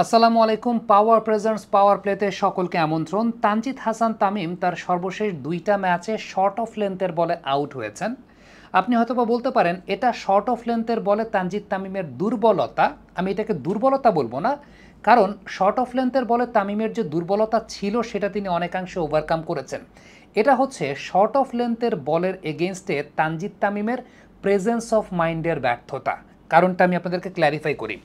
আসসালামু আলাইকুম। পাওয়ার প্রেজেন্টস পাওয়ার প্লেতে সকলকে আমন্ত্রণ। তানজিদ হাসান তামিম তার সর্বশেষ দুইটা ম্যাচে শর্ট অফ লেন্থের বলে আউট হয়েছেন। আপনি হয়তোবা বলতে পারেন এটা শর্ট অফ লেন্থের বলে তানজিদ তামিমের দুর্বলতা। আমি এটাকে দুর্বলতা বলবো না, কারণ শর্ট অফ লেন্থের বলে তামিমের যে দুর্বলতা ছিল সেটা তিনি অনেকাংশে ওভারকাম করেছেন। এটা হচ্ছে শর্ট অফ লেন্থের বলের এগেনস্টে তানজিদ তামিমের প্রেজেন্স অফ মাইন্ডের ব্যর্থতা। কারণটা আমি আপনাদেরকে ক্ল্যারিফাই করি।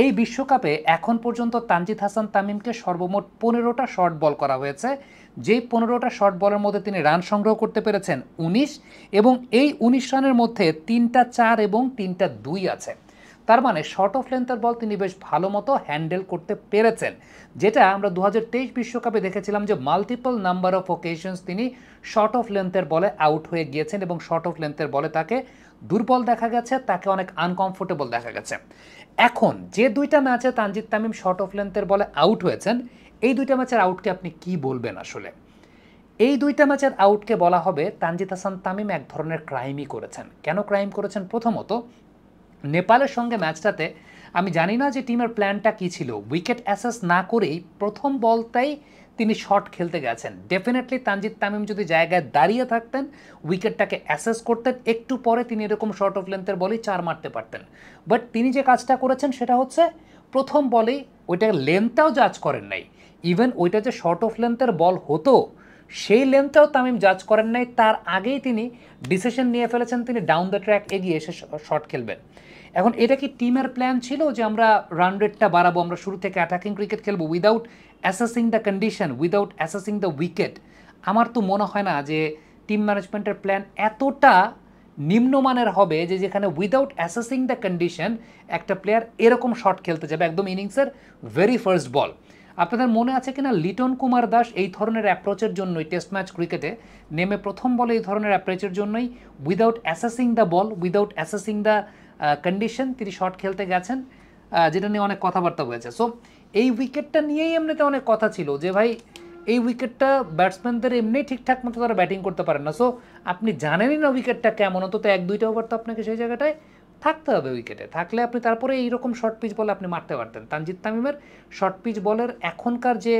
এই বিশ্বকাপে এখন পর্যন্ত তানজিদ হাসান তামিমকে সর্বমোট 15টা শর্ট বল করা হয়েছে। যেই 15টা শর্ট বলের মধ্যে তিনি রান সংগ্রহ করতে পেরেছেন 19, এবং এই 19 রানের মধ্যে 3টা 4 এবং 3টা 2 আছে। তার মানে শর্ট অফ লেন্থের বল তিনি বেশ ভালো মতো হ্যান্ডেল করতে পেরেছেন, যেটা আমরা 2023 বিশ্বকাপে দেখেছিলাম যে মাল্টিপল নাম্বার অফ ওকেশনস তিনি শর্ট অফ লেন্থের বলে আউট হয়ে গিয়েছেন এবং শর্ট অফ লেন্থের বলে তাকে দুর্বল দেখা গেছে, তাকে অনেক আনকমফোর্টেবল দেখা গেছে। এখন যে দুইটা ম্যাচে তানজিদ তামিম শর্ট অফ লেন্থের বলে আউট হয়েছেন, এই দুইটা ম্যাচের আউটকে আপনি কি বলবেন? আসলে এই দুইটা ম্যাচের আউটকে বলা হবে তানজিদ হাসান তামিম এক ধরনের ক্রাইমই করেছেন। কেন ক্রাইম করেছেন? প্রথমত, নেপালের সঙ্গে ম্যাচটাতে আমি জানি না যে টিমের প্ল্যানটা কী ছিল, উইকেট অ্যাসেস না করেই প্রথম বলটাই তিনি শট খেলতে গেছেন। ডেফিনেটলি তানজিদ তামিম যদি জায়গায় দাঁড়িয়ে থাকতেন, উইকেটটাকে অ্যাসেস করতেন, একটু পরে তিনি এরকম শর্ট অফ লেন্থের বলেই 4 মারতে পারতেন। বাট তিনি যে কাজটা করেছেন সেটা হচ্ছে প্রথম বলেই ওইটার লেন্থটাও জাজ করেন নাই। ইভেন ওইটা যে শর্ট অফ লেন্থের বল হতো সেই লেন্থটাও তামিম জাজ করেন নাই, তার আগেই তিনি ডিসিশন নিয়ে ফেলেছেন তিনি ডাউন দ্য ট্র্যাক এগিয়ে এসে শট খেলবেন। এখন এটা কি টিমের প্ল্যান ছিল যে আমরা রান রেটটা বাড়াবো, আমরা শুরু থেকে অ্যাটাকিং ক্রিকেট খেলবো without assessing the condition, without assessing the wicket? আমার তো মনে হয় না যে টিম ম্যানেজমেন্টের প্ল্যান এতটা নিম্নমানের হবে যে যেখানে উইদাউট অ্যাসেসিং দ্য কন্ডিশন একটা প্লেয়ার এরকম শট খেলতে যাবে একদম ইনিংসের ভেরি ফার্স্ট বল। আপনাদের মনে আছে কিনা লিটন কুমার দাস এই ধরনের অ্যাপ্রোচের জন্যই টেস্ট ম্যাচ ক্রিকেটে নেমে প্রথম বলে এই ধরনের অ্যাপ্রোচের জন্যই without assessing the ball, without assessing the condition তিনি শট খেলতে গেছেন, যেটা নিয়ে অনেক কথাবার্তা হয়েছে। সো এই উইকেটটা নিয়েই এমনিতে অনেক কথা ছিল যে ভাই এই উইকেটটা ব্যাটসম্যানদের এমনি ঠিকঠাক মতো তারা ব্যাটিং করতে পারেন না। সো আপনি জানেনই না উইকেটটা কেমন, অন্তত 1-2টা ওভার তো আপনাকে সেই জায়গাটায় থাকতে হবে। উইকেটে থাকলে আপনি তারপরে এইরকম শর্ট পিচ বলে আপনি মারতে পারতেন। তানজিদ তামিমের শর্ট পিচ বলের এখনকার যে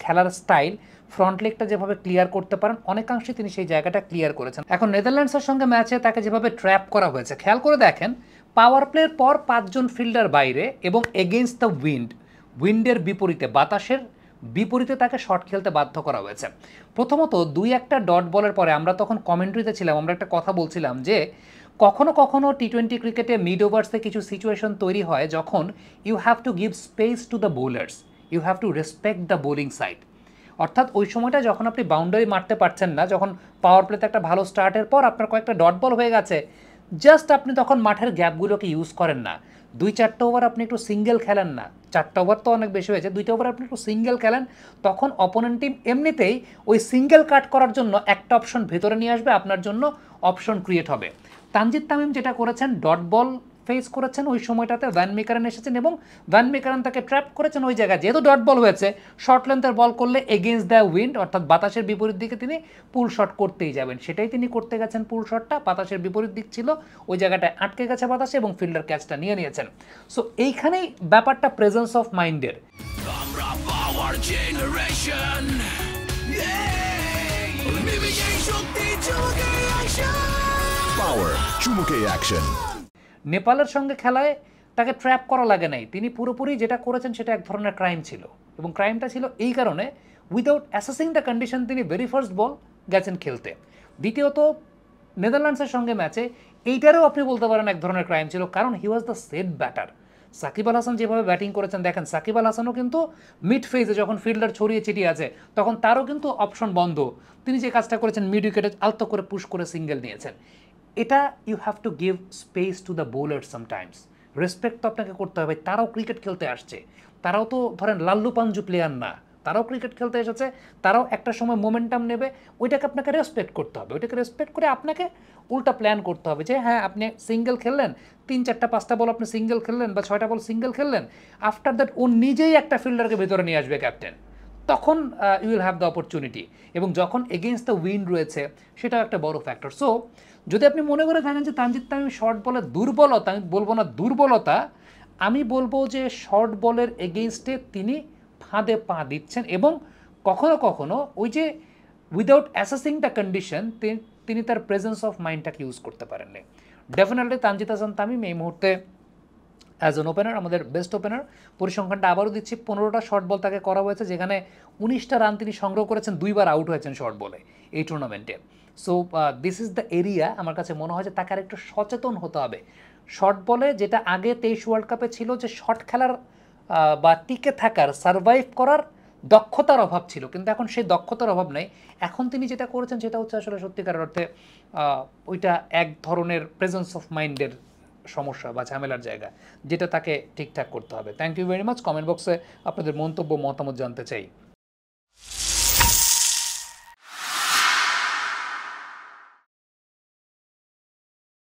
খেলার স্টাইল, ফ্রন্ট লেগটা যেভাবে ক্লিয়ার করতে পারেন অনেকাংশে তিনি সেই জায়গাটা ক্লিয়ার করেছেন। এখন নেদারল্যান্ডসের সঙ্গে ম্যাচে তাকে যেভাবে ট্র্যাপ করা হয়েছে খেয়াল করে দেখেন, পাওয়ার প্লের পর 5 জন ফিল্ডার বাইরে এবং এগেইনস্ট দ্য উইন্ডের বিপরীতে, বাতাসের বিপরীতে তাকে শট খেলতে বাধ্য করা হয়েছে। প্রথমত 2-1টা ডট বলের পরে আমরা তখন কমেন্ট্রিতে ছিলাম, আমরা একটা কথা বলছিলাম যে কখনো কখনো টি-20 ক্রিকেটে মিড ওভার্সে কিছু সিচুয়েশন তৈরি হয় যখন you have to give space to the bowlers, you have to respect the bowling side. অর্থাৎ ওই সময়টা যখন আপনি বাউন্ডারি মারতে পারছেন না, যখন পাওয়ার প্লেতে একটা ভালো স্টার্টের পর আপনার কয়েকটা ডট বল হয়ে গেছে, জাস্ট আপনি তখন মাঠের গ্যাপগুলোকে ইউজ করেন না। 2-4টা ওভার আপনি একটু সিঙ্গেল খেলেন না, 4টা ওভার তো অনেক বেশি হয়েছে, 2টা ওভার আপনি একটু সিঙ্গেল খেলেন, তখন অপোনেন্ট টিম এমনিতেই ওই সিঙ্গেল কাট করার জন্য একটা অপশন ভেতরে নিয়ে আসবে, আপনার জন্য অপশন ক্রিয়েট হবে। তানজিদ তামিম যেটা করেছেন, ডট বল ফেস করেছেন ওই সময়টাতে, ভ্যান মেকারেন এসেছেন এবং ভ্যান মেকারেন তাকে ট্র্যাপ করেছেন ওই জায়গায়। যেহেতু ডট বল হয়েছে, শর্ট লেন্থের বল করলে এগেইনস্ট দ্য উইন্ড অর্থাৎ বাতাসের বিপরীত দিকে তিনি পুল শট করতেই যাবেন, সেটাই তিনি করতে গেছেন। পুল শটটা বাতাসের বিপরীত দিক ছিল, ওই জায়গাটায় আটকে গেছে বাতাসে এবং ফিল্ডার ক্যাচটা নিয়ে নিয়েছেন। সো এইখানেই ব্যাপারটা প্রেজেন্স অফ মাইন্ডের। নেপালের সঙ্গে খেলায় তাকে ট্র্যাপ করা লাগে নাই, তিনি পুরোপুরি যেটা করেছেন সেটা এক ধরনের ক্রাইম ছিল, এবং ক্রাইমটা ছিল এই কারণে উইদাউট অ্যাসেসিং দ্য কন্ডিশন তিনি ভেরি ফার্স্ট বল গেছেন খেলতে। দ্বিতীয়ত নেদারল্যান্ডসের সঙ্গে ম্যাচে এইটারও আপনি বলতে পারেন এক ধরনের ক্রাইম ছিল, কারণ he was the set batter. Shakib Al Hasan যেভাবে ব্যাটিং করেছেন দেখেন, সাকিব আল হাসানও কিন্তু মিড ফেজে যখন ফিল্ডার ছড়িয়ে ছিটিয়ে আছে তখন তারও কিন্তু অপশন বন্ধ, তিনি যে কাজটা করেছেন মিড উইকেটে আলতো করে পুশ করে সিঙ্গেল নিয়েছেন। এটা you have to give space to the bowler sometimes, respect তো আপনাকে করতে হবে। তারাও ক্রিকেট খেলতে আসছে, তারাও তো ধরেন লাল্লু পাঞ্জু প্লেয়ার না, তারাও ক্রিকেট খেলতে এসেছে, তারাও একটা সময় মোমেন্টাম নেবে, ওইটাকে আপনাকে রেসপেক্ট করতে হবে। ওইটাকে রেসপেক্ট করে আপনাকে উল্টা প্ল্যান করতে হবে যে হ্যাঁ আপনি সিঙ্গেল খেললেন, 3-4-5টা বল আপনি সিঙ্গেল খেললেন বা 6টা বল সিঙ্গেল খেললেন, আফটার দ্যাট ও নিজেই একটা ফিল্ডারকে ভেতরে নিয়ে আসবে ক্যাপ্টেন, তখন you will have the opportunity. এবং যখন এগেইনস্ট দ্য উইন্ড রয়েছে সেটাও একটা বড় ফ্যাক্টর। সো যদি আপনি মনে করে থাকেন যে তানজিদ তামিম শর্ট বলে দুর্বলতা, আমি বলবো না দুর্বলতা, আমি বলবো যে শর্ট বলের এগেইনস্টে তিনি ফাঁদে পা দিচ্ছেন, এবং কখনো কখনো ওই যে উইদাউট অ্যাসেসিং দ্য কন্ডিশন তিনি তার প্রেজেন্স অফ মাইন্ডটাকে ইউজ করতে পারেননি। ডেফিনেটলি তানজিদ হাসান তামিম এই মুহূর্তে অ্যাজ অ্যান ওপেনার আমাদের বেস্ট ওপেনার। পরিসংখ্যানটা আবারও দিচ্ছি, 15টা শর্ট বল তাকে করা হয়েছে, যেখানে 19টা রান তিনি সংগ্রহ করেছেন, 2বার আউট হয়েছেন শর্ট বলে এই টুর্নামেন্টে। So this is the area, আমার কাছে মনে হয় যে তাকে আর একটু সচেতন হতে হবে শর্ট বলে, যেটা আগে 23 ওয়ার্ল্ড কাপে ছিল যে শর্ট খেলার বা টিকে থাকার, সারভাইভ করার দক্ষতার অভাব ছিল, কিন্তু এখন সেই দক্ষতার অভাব নেই। এখন তিনি যেটা করেছেন সেটা হচ্ছে আসলে সত্যিকার অর্থে ওইটা এক ধরনের প্রেজেন্স অফ মাইন্ডের সমস্যা বা ঝামেলার জায়গা, যেটা তাকে ঠিকঠাক করতে হবে। Thank you very much. Comment বক্সে আপনাদের মন্তব্য মতামত জানতে চাই।